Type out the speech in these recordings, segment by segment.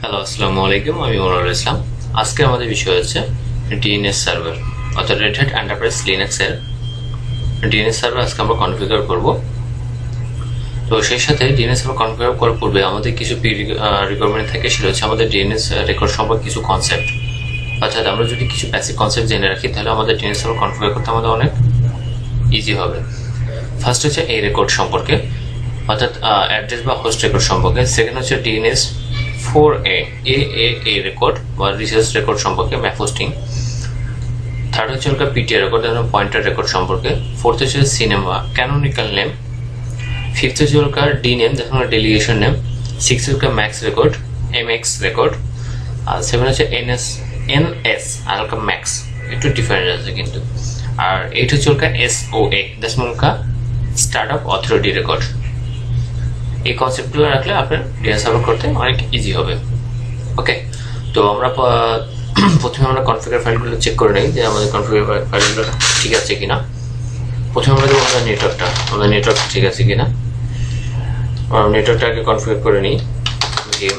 Hello, আসসালামু আলাইকুম। আমি মনোয়ার ইসলাম। আজকে আমাদের বিষয় হচ্ছে ডিএনএস সার্ভার, অর্থাৎ রেড হ্যাট এন্টারপ্রাইজ লিনাক্সের ডিএনএস সার্ভার আজকে আমরা কনফিগার করব। তো সেই সাথে ডিএনএস সার্ভার কনফিগার করার পূর্বে আমাদের কিছু রিকোয়ারমেন্ট থাকে, সেটা হচ্ছে আমাদের ডিএনএস রেকর্ড সম্পর্কে কিছু কনসেপ্ট। অর্থাৎ আমরা যদি কিছু বেসিক কনসেপ্ট জেনে রাখি, তাহলে আমাদের ডিএনএস সার্ভার কনফিগার করতে আমাদের অনেক ইজি হবে। ফার্স্ট হচ্ছে এই রেকর্ড সম্পর্কে, অর্থাৎ অ্যাড্রেস বা হোস্ট রেকর্ড সম্পর্কে। সেকেন্ড হচ্ছে ডিএনএস 4A এ রেকর্ড বা রিসার্চ রেকর্ড সম্পর্কে, ম্যাপ হোস্টিং। থার্ড হচ্ছে পিটিআর রেকর্ড, পয়েন্টার রেকর্ড সম্পর্কে। ফোর্থ হচ্ছে সিনেমা ক্যানোনিক্যাল নেম। ফিফথ হচ্ছে ডি নেম, দেখুন ডেলিগেশন নেম। সিক্স হচ্ছে ম্যাক্স রেকর্ড, এমএক্স রেকর্ড। আর সেভেন হচ্ছে এনএস আর ম্যাক্স, একটু ডিফারেন্স আছে কিন্তু। আর এইট হচ্ছে SOA, start up authority record. এই কনসেপ্টগুলো রাখলে আপনার ডিএনএস সার্ভার করতে অনেক ইজি হবে। ওকে, তো আমরা প্রথমে আমরা কনফিগার ফাইলগুলো চেক করে নিই যে আমাদের কনফিগার ফাইলগুলো ঠিক আছে কিনা। প্রথমে আমরা দেখব আমাদের নেটওয়ার্ক ঠিক আছে কিনা। নেটওয়ার্কটাকে কনফিগার করে নিই। gim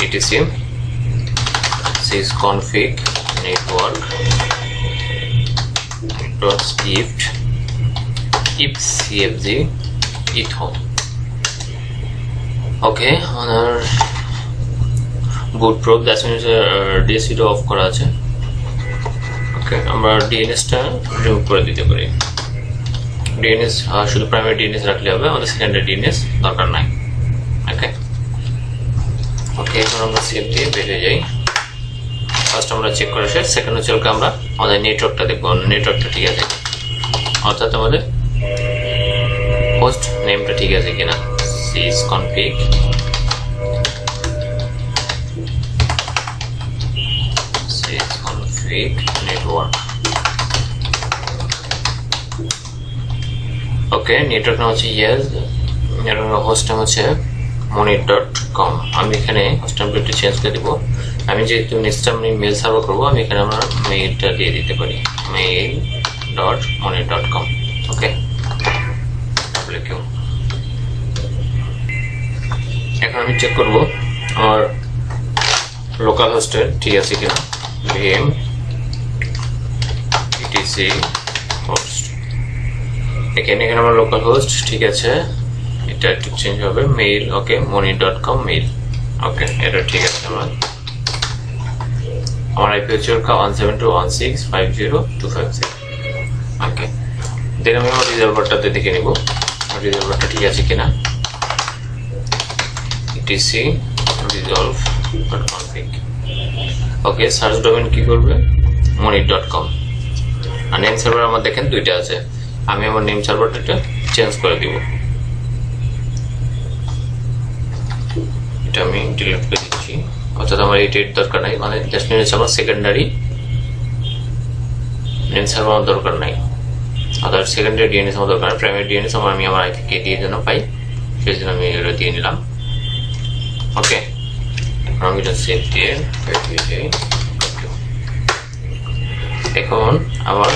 etc sysconfig network script ifcfg etho। ওকে, আমাদের বুট প্রোব ডিএসপিটা অফ করা আছে। ওকে, আমরা ডিএনএসটা রিমুভ করে দিতে পারি। ডিএনএস শুধু প্রাইমারি ডিএনএস রাখলে হবে, আমাদের সেকেন্ডারি ডিএনএস দরকার নাই। ওকে ওকে, এখন আমরা সেভ দিয়ে বেরিয়ে যাই। ফার্স্ট আমরা চেক করে শেষ। সেকেন্ড হচ্ছে আমরা আমাদের নেটওয়ার্কটা দেখবো, নেটওয়ার্কটা ঠিক আছে, অর্থাৎ আমাদের হোস্ট নেমটা ঠিক আছে কিনা। sysconfig network। ওকে, নেটওয়ার্ক নাম হচ্ছে হোস্ট নাম হচ্ছে monit.com। আমি এখানে হোস্ট নামটা চেঞ্জ করে দেবো। আমি যেহেতু নেক্সট টাইম আমি মেল সার্ভার করবো, আমি এখানে আমার মেইলটা দিয়ে দিতে পারি, mail.monit.com। ওকে, এখন আমি চেক করবো আমার লোকাল হোস্টের ঠিক আছে কিনা। vm etc host, এখানে আমার লোকাল হোস্ট ঠিক আছে। এটা একটু চেঞ্জ হবে, মেইল। ওকে, monit.com মেইল। ওকে, এটা ঠিক আছে। আমার আইপি হচ্ছে 172.168.0.256। ওকে, দেন আমি আমার রিজার্ভারটাতে দেখে নিব রিজার্ভারটা ঠিক আছে কিনা। etc resolve.config। ওকে, সার্চ ডোমেন কি করবে, monit.com। আর নেম সার্ভার আমার দেখেন দুইটা আছে, আমি আমার নেম সার্ভারটা চেঞ্জ করে দিব। এটা আমি ডিলিট করে দিচ্ছি, অর্থাৎ আমার এই ডেট দরকার নাই, মানে জাস্ট নিয়ে আমার সেকেন্ডারি নেম সার্ভার আমার দরকার নাই, অর্থাৎ সেকেন্ডারি ডিএনএস আমার দরকার। প্রাইমারি ডিএনএস আমি আমার আইপি কে দিয়ে যেন পাই, সেই জন্য আমি এটা দিয়ে নিলাম। ওকে, আমি এটা সেভ দিয়ে বেরিয়ে যাই। এখন আমার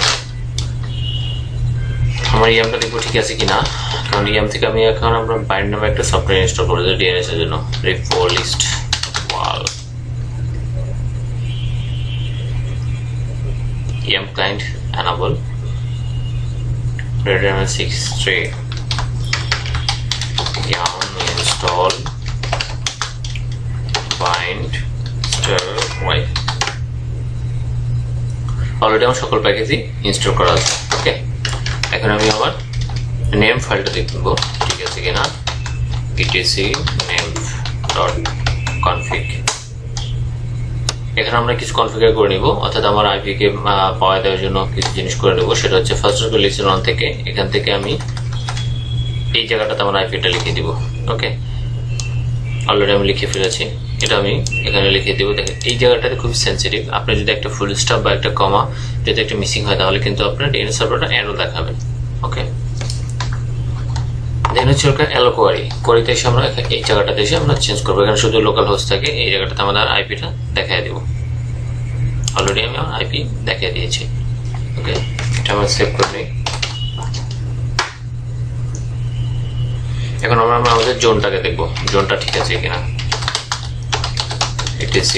ইয়ামটা দেখবো ঠিক আছে কিনা, কারণ ইয়াম থেকে আমি এখন আমরা বাইন্ড নামে একটা সফটওয়্যার ইনস্টল করবো ডিএনএস এর জন্য। Repo list all yum client enable redmi63 yum install bind stir y। Already আমার সকল প্যাকেজই ইনস্টল করা আছে। ওকে, এখন আমি আমার নেম ফাইলটা দেখব ঠিক আছে কিনা। etc name.config। এখানে আমরা কিছু কনফিগার করে নিব, অর্থাৎ আমার আইপি কে পাওয়া দেওয়ার জন্য কিছু জিনিস করে নেব। সেটা হচ্ছে first of all listen on থেকে, এখান থেকে আমি এই জায়গাটাতে আমার আইপিটা লিখে দিব। ওকে, অলরেডি আমি লিখে ফেলেছি, এটা আমি এখানে লিখে দেবো। দেখেন এই জায়গাটাতে খুব সেন্সিটিভ, আপনি যদি একটা ফুল স্টপ বা একটা কমা যদি একটা মিসিং হয়, তাহলে কিন্তু আপনার ডিএনএস সার্ভারটা এরর দেখাবে। ওকে, দেন হচ্ছে অ্যালো কোয়ারিতে এসে আমরা এই জায়গাটাতে এসে আমরা চেঞ্জ করবো। এখানে শুধু লোকাল হোস্ট থাকে, এই জায়গাটাতে আমাদের আইপিটা দেখাই দেবো। অলরেডি আমি আমার আইপি দেখিয়ে দিয়েছি। ওকে, এটা আমরা সেভ করে নিই। এখন আমরা আমাদের জোনটাকে দেখবো, জোনটা ঠিক আছে কিনা। etc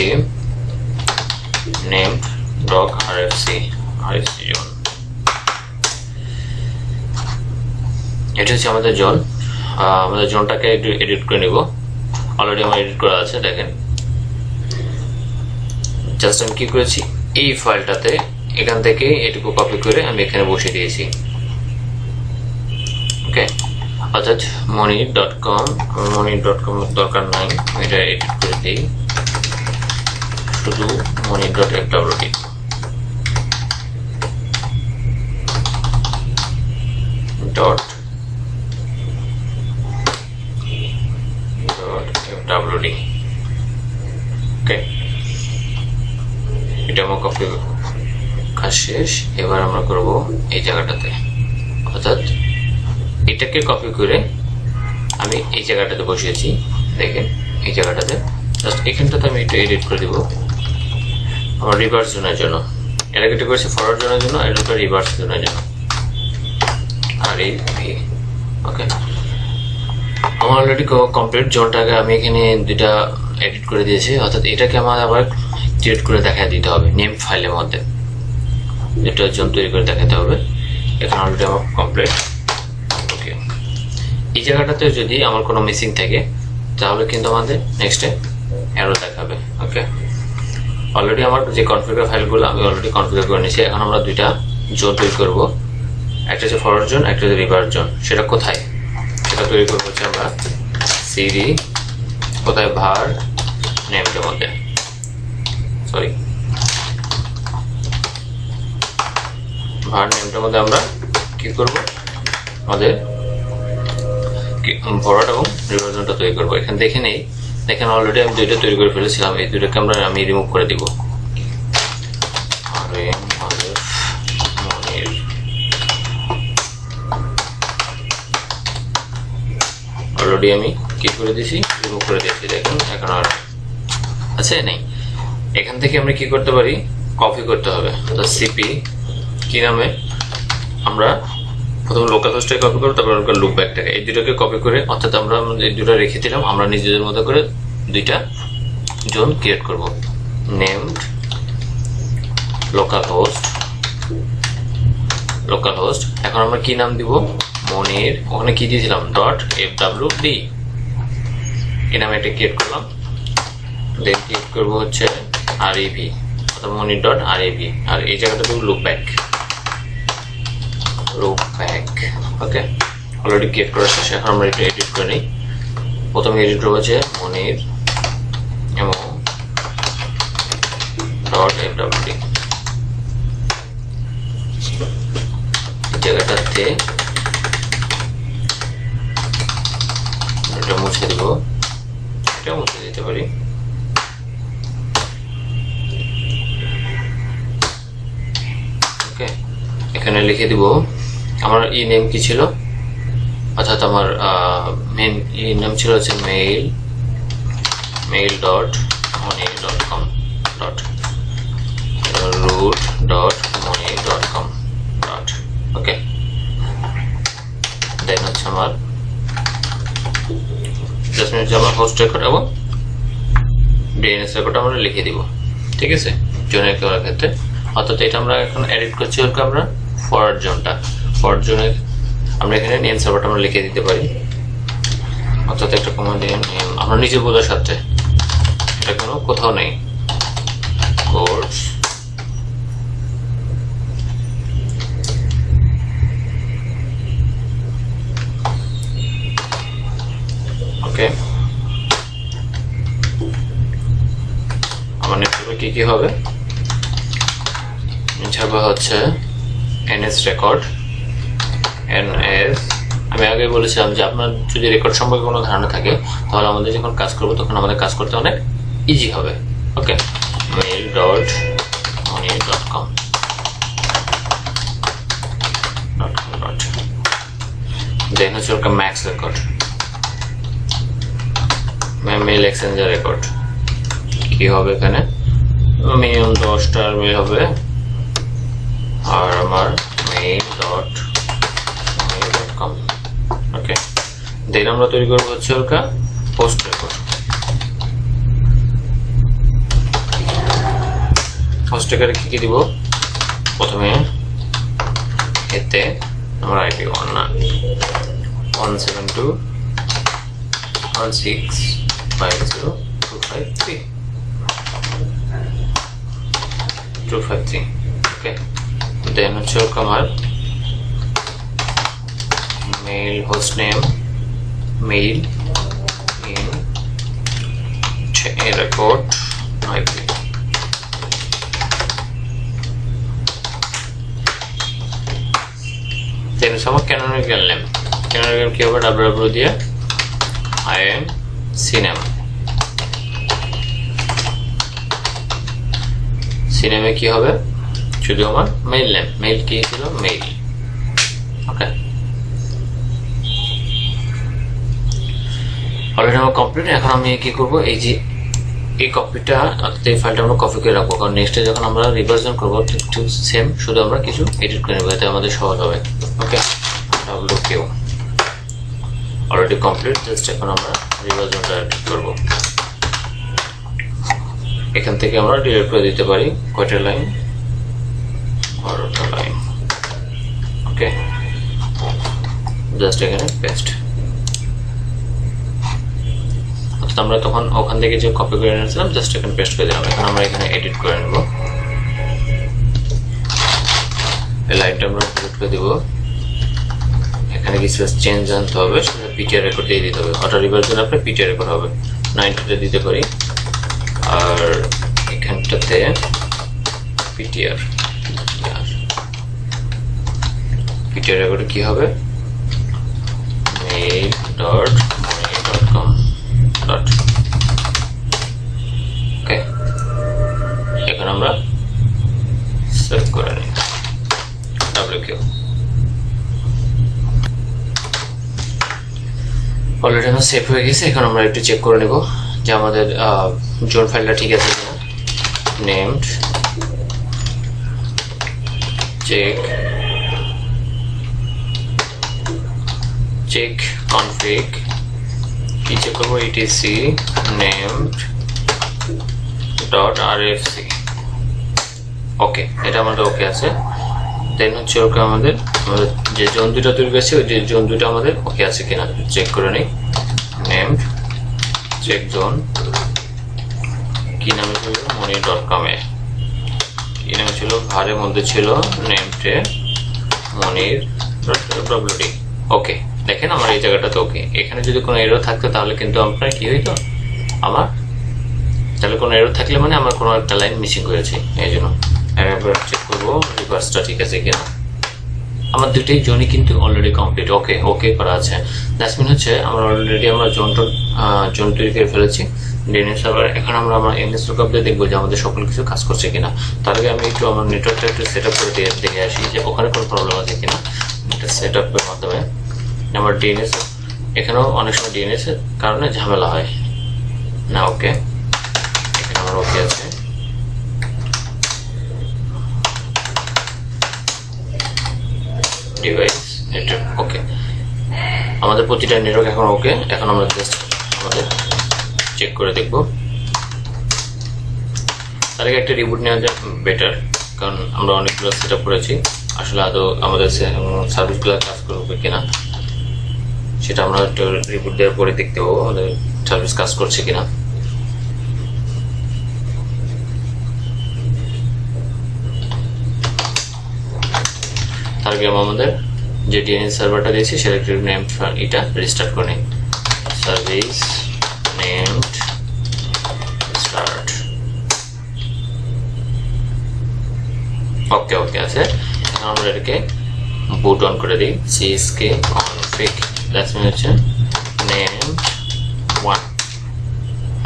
named doc rfc zone। এটা হচ্ছে আমাদের জোন। আমাদের জোনটাকে একটু এডিট করে নিব। অলরেডি আমার এডিট করা আছে, দেখেন। জাস্ট আমি কি করেছি, এই ফাইলটাতে এখান থেকে এটুকু কপি করে আমি এখানে বসিয়ে দিয়েছি। ওকে, অর্থাৎ money.com দরকার নাই, এটা এডিট করে দিই, শুধু money.fwd। .fwd। ওকে, এটা আমার কপি কাজ শেষ। এবার আমরা করব এই জায়গাটাতে, অর্থাৎ এটাকে কপি করে আমি এই জায়গাটাতে বসিয়েছি। দেখেন এই জায়গাটাতে জাস্ট এখানটাতে আমি একটু এডিট করে দিব আমার রিভার্স জোনের জন্য। এটা কেটে করেছি ফরওয়ার্ড জোনের জন্য, এটা রিভার্স জোনের জন্য। আর এই ওকে, আমার অলরেডি কমপ্লিট জোনটাকে আমি এখানে দুইটা এডিট করে দিয়েছি। অর্থাৎ এটাকে আমার আবার ক্রিয়েট করে দেখা দিতে হবে নেম ফাইলের মধ্যে, এটা জোন তৈরি করে দেখাতে হবে। এখানে অলরেডি আমার কমপ্লিট। ওকে, এই জায়গাটাতে যদি আমার কোনো মিসিং থাকে তাহলে কিন্তু আমাদের নেক্সটে অ্যারো দেখাবে। ওকে, অলরেডি আমার যে কনফিগার ফাইলগুলো আমি অলরেডি কনফিগার করে নিয়েছি। এখন আমরা দুইটা জোন তৈরি করব, একটা হচ্ছে ফরওয়ার্ড জোন, একটা হচ্ছে রিভার্স জোন। সেটা কোথায়, সেটা তৈরি করবো হচ্ছে আমরা সিডি কোথায় var নেমটার মধ্যে, সরি var নেমটার মধ্যে আমরা কি করব, আমাদের ফরওয়ার্ড এবং রিভার্স জোনটা তৈরি করবো। এখানে দেখে নেই, দেখেন অলরেডি আমি দুইটা তৈরি করে ফেলেছিলাম। এই দুইটাকে আমি রিমুভ করে দিব। অলরেডি আমি কি করে দিয়েছি, রিমুভ করে দিয়েছি। দেখুন এখন আর আছে নেই। এখান থেকে আমরা কি করতে পারি, কপি করতে হবে। অর্থাৎ সিপি কি নামে আমরা প্রথমে লোকাল হোস্টে কপি করবো, তারপর লোকাল লুপ ব্যাকটাকে, এই দুটোকে কপি করে, অর্থাৎ আমরা এই দুটো রেখে দিলাম। আমরা নিজেদের মতো করে দুইটা জোন ক্রিয়েট করব। Named local host. এখন আমরা কি নাম দিব, মনির, ওখানে কি দিয়েছিলাম .fwd, এই নামে একটা ক্রিয়েট করলাম। দেন ক্রিয়েট করবো হচ্ছে rev, অর্থাৎ monir.rev, আর এই জায়গাটা দেবো লুপ ব্যাক। ওকে, অলরেডি ক্রিয়েট করা শেষ। এখন আমরা এটা এডিট করে নিই। প্রথমে এডিট করবো হচ্ছে মনির এবং .fwd, জায়গাটাতে এটা মুছে দেব, এটা মুছে দিতে পারি। ওকে, এখানে লিখে দিব আমার ই নেম কি ছিল, অর্থাৎ আমার মেন ই নেম ছিল হচ্ছে mail.money.com root.money.com ওকে, দেন হচ্ছে আমার আমার হোস্ট রেকর্ড এবং ডিএনএস রেকর্ড আমরা লিখে দিব। ঠিক আছে, জোনের করার ক্ষেত্রে। অর্থাৎ এটা আমরা এখন এডিট করছি ওকে আমরা ফরওয়ার্ড জোনের আমরা এখানে নেম সার্ভারটা আমরা লিখে দিতে পারি। অর্থাৎ একটা কমান্ড নেম আমরা নিজে বোঝার সাথে, এটা কোনো কোথাও নেই। কোর্স ওকে, আমার নেটওয়ার্কে কি হবে, হচ্ছে এনএস রেকর্ড। আমি আগে বলেছিলাম যে আপনার যদি রেকর্ড সম্পর্কে কোনো ধারণা থাকে তাহলে আমাদের যখন কাজ করবো তখন আমাদের কাজ করতে অনেক ইজি হবে। ওকে, mail.money.com দেন হচ্ছে ওটা max record, mail exchanger record কি হবে, এখানে মিনিমাম 10টার মেল হবে। আর আমার mail.money.com ওকে, দেন আমরা তৈরি করবো হচ্ছে ওটা পোস্ট রেকর্ড। হোস্ট ট্র্যাকারে কি দিব, প্রথমে এতে আমার আইপি 192.168.0.253 ওকে। দেন হচ্ছে আমার mail host name mail in record IP দেন আমার ক্যানোনিক্যাল নেম কি হবে, www দিয়ে IAM সিনেমে কি হবে, শুধু আমার মেইল নেম, মেইল কি ছিল মেইল ওকে। অলরেডি আমার কমপ্লিট। এখন আমি কি করব, এই যে এই কপিটা অর্থাৎ এই ফাইলটা আমরা কপি করে রাখবো, কারণ নেক্সটে যখন আমরা রিভার্সন করবো ঠিক সেম, শুধু আমরা কিছু এডিট করে নেবো, এতে আমাদের সহজ হবে ওকে। WQ অলরেডি কমপ্লিট, জাস্ট এখন আমরা রিভার্সনটা এডিট করবো। এখান থেকে আমরা ডিলিট করে দিতে পারি কয়টা লাইন, 12টা লাইন ওকে। জাস্ট এখানে পেস্ট, অর্থাৎ আমরা তখন ওখান থেকে যে কপি করে নিয়েছিলাম জাস্ট এখানে পেস্ট করে দিলাম। এখন আমরা এখানে এডিট করে নেব, এই লাইনটা আমরা ডিলিট করে দিব। এখানে কিছু চেঞ্জ আনতে হবে, সেটা পিটিআর রেকর্ড দিয়ে দিতে হবে, অটো রিভার্সন আপনার পিটিআর রেকর্ড হবে 90টা দিতে পারি। আর এখানটাতে পিটিআর রেকর্ডে কি হবে, mail.money.com ওকে। এখন আমরা সেভ করে নিই WQ। অলরেডি আমার সেভ হয়ে গেছে। এখন আমরা একটু চেক করে নেব যে আমাদের জোন ফাইলটা ঠিক আছে কিনা। নেমড চেক কনফিগ কি চেক করবো, etc named.rfc ওকে, এটা আমাদের ওকে আছে। দেন হচ্ছে ওকে আমাদের যে জোন দুটা তৈরি করেছে ওই যে জোন দুটা আমাদের ওকে আছে কিনা চেক করে নিই। নেমড চেক জোন কি নামে ছিল, money.com এ কি নামে ছিল, ভারের মধ্যে ছিল নেমডে money.wd ওকে। দেখেন আমার এই জায়গাটাতে ওকে। এখানে যদি কোনো এরর থাকতো তাহলে কিন্তু আপনার কি হইতো, আমার তাহলে কোনো এরর থাকলে মানে আমার কোনো একটা লাইন মিসিং হয়েছে, এই জন্য একবার চেক করবো রিভার্সটা ঠিক আছে কিনা। আমার দুটোই জোনই কিন্তু অলরেডি কমপ্লিট ওকে করা আছে। দ্যাটস মিন হচ্ছে আমরা অলরেডি আমরা জোন তৈরি করে ফেলেছি ডিএনএস সার্ভার। এখন আমরা আমার এনএস লুকআপ দিয়ে দেখবো যে আমাদের সকল কিছু কাজ করছে কিনা। তার আগে আমি একটু আমার নেটওয়ার্কটা একটু সেট আপ করে দেখে আসি যে ওখানে কোনো প্রবলেম আছে কিনা। এটা সেট আপের মাধ্যমে আমার ডিএনএস, এখানেও অনেক সময় ডিএনএস এর কারণে ঝামেলা হয় না ওকে। এখানে আমার ওকে আছে। ডিভাইস নেটওয়ার্ক ওকে, আমাদের প্রতিটা নেটওয়ার্ক এখন ওকে। এখন আমরা জাস্ট আমাদের চেক করে দেখবো। তার আগে একটা রিবুট নেওয়া যায় বেটার, কারণ আমরা অনেকগুলো সেট আপ করেছি, আসলে আদৌ আমাদের সার্ভিসগুলো কাজ করবে কিনা সেটা আমরা একটু রিবুট দেওয়ার পরে দেখতে পাবো আমাদের সার্ভিস কাজ করছে কিনা। তার আগে আমাদের যে ডিএনএস সার্ভারটা দিয়েছি সেটা একটু নেম এটা রেজিস্টার করে নিই। সার্ভিস নেমড স্টার্ট ওকে আছে। এখন আমরা এটাকে বুট অন করে দিই। csk config দ্যাটস মিন হচ্ছে নেম 1,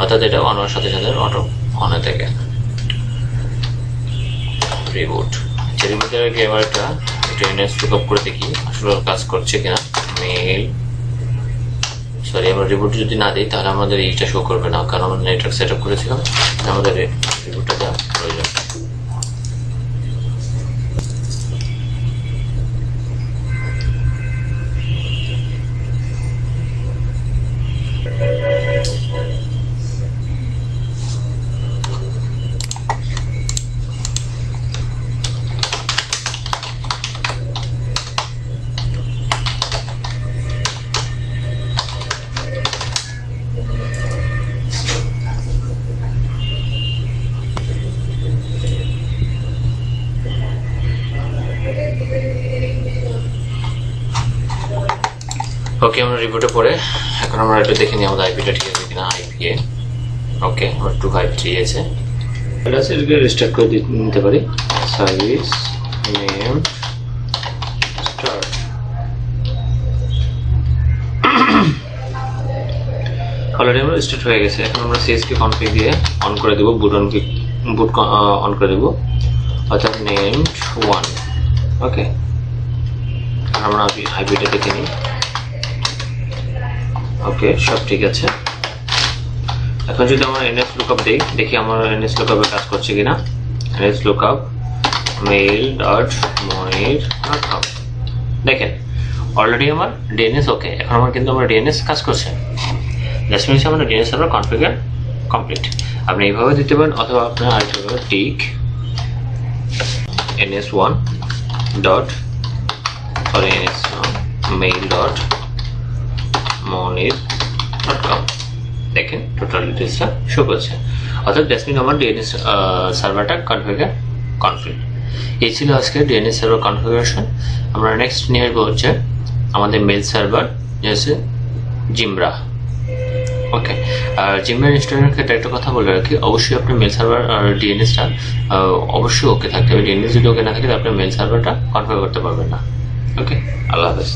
অর্থাৎ এটা অন হওয়ার সাথে সাথে অটো অন হয়ে থাকে। রিবুট রিবুটের আগে এবার একটা এনএস লুকআপ করে দেখি আসলে কাজ করছে কিনা। মেইল সরি, আমরা রিবুট যদি না দিই তাহলে আমাদের এইটা শো করবে না, কারণ আমরা নেটওয়ার্ক সেট আপ করেছিলাম, আমাদের রিবুটটা দেওয়া প্রয়োজন। ওকে, আমরা রিপোর্টে পড়ে এখন আমরা একটু দেখে নিই আমাদের আইপিটা ঠিক আছে কিনা। আইপিএ ওকে, আমার 253 আছে, এটা আছে, এটাকে রিস্টার্ট করে নিতে পারি। সার্ভিস নেম স্টার্ট, অলরেডি আমরা স্টার্ট হয়ে গেছে। এখন আমরা সিএসকে কনফিগ দিয়ে অন করে দেবো, বুট অন করে দেবো, অর্থাৎ নেমড 1। ওকে, আমরা আইপিটা দেখে নিই। ওকে, সব ঠিক আছে। এখন যদি আমরা এনএস লুকআপ দিই, দেখি আমার এনএস লুকআপে কাজ করছে কিনা। এনএস লুকআপ mail.monir.com, দেখেন অলরেডি আমার ডিএনএস ওকে। এখন আমার কিন্তু আমার ডিএনএস কাজ করছে। জাস্ট মিনিট আমার ডিএনএস সার্ভার কনফিগার কমপ্লিট। আপনি এইভাবে দিতে পারেন, অথবা আপনার আরেকটা tick ns1 dot sorry mail.monir.com, দেখেন টোটাল ডিটেলসটা শো করছে। অর্থাৎ দ্যাটস মিন আমার ডিএনএস সার্ভারটা কনফিগার কমপ্লিট। এই ছিল আজকে ডিএনএস সার্ভার কনফিগারেশন। আমরা নেক্সট নিয়ে আসবো হচ্ছে আমাদের মেল সার্ভার, যেসে জিমরা। ওকে, আর জিমরা ইনস্টলের ক্ষেত্রে একটা কথা বলে রাখি, অবশ্যই আপনার মেল সার্ভার আর ডিএনএসটা অবশ্যই ওকে থাকতে হবে। ডিএনএস যদি ওকে না থাকে তাহলে আপনার মেল সার্ভারটা কনফিগার করতে পারবেন না। ওকে, আল্লাহ হাফেজ।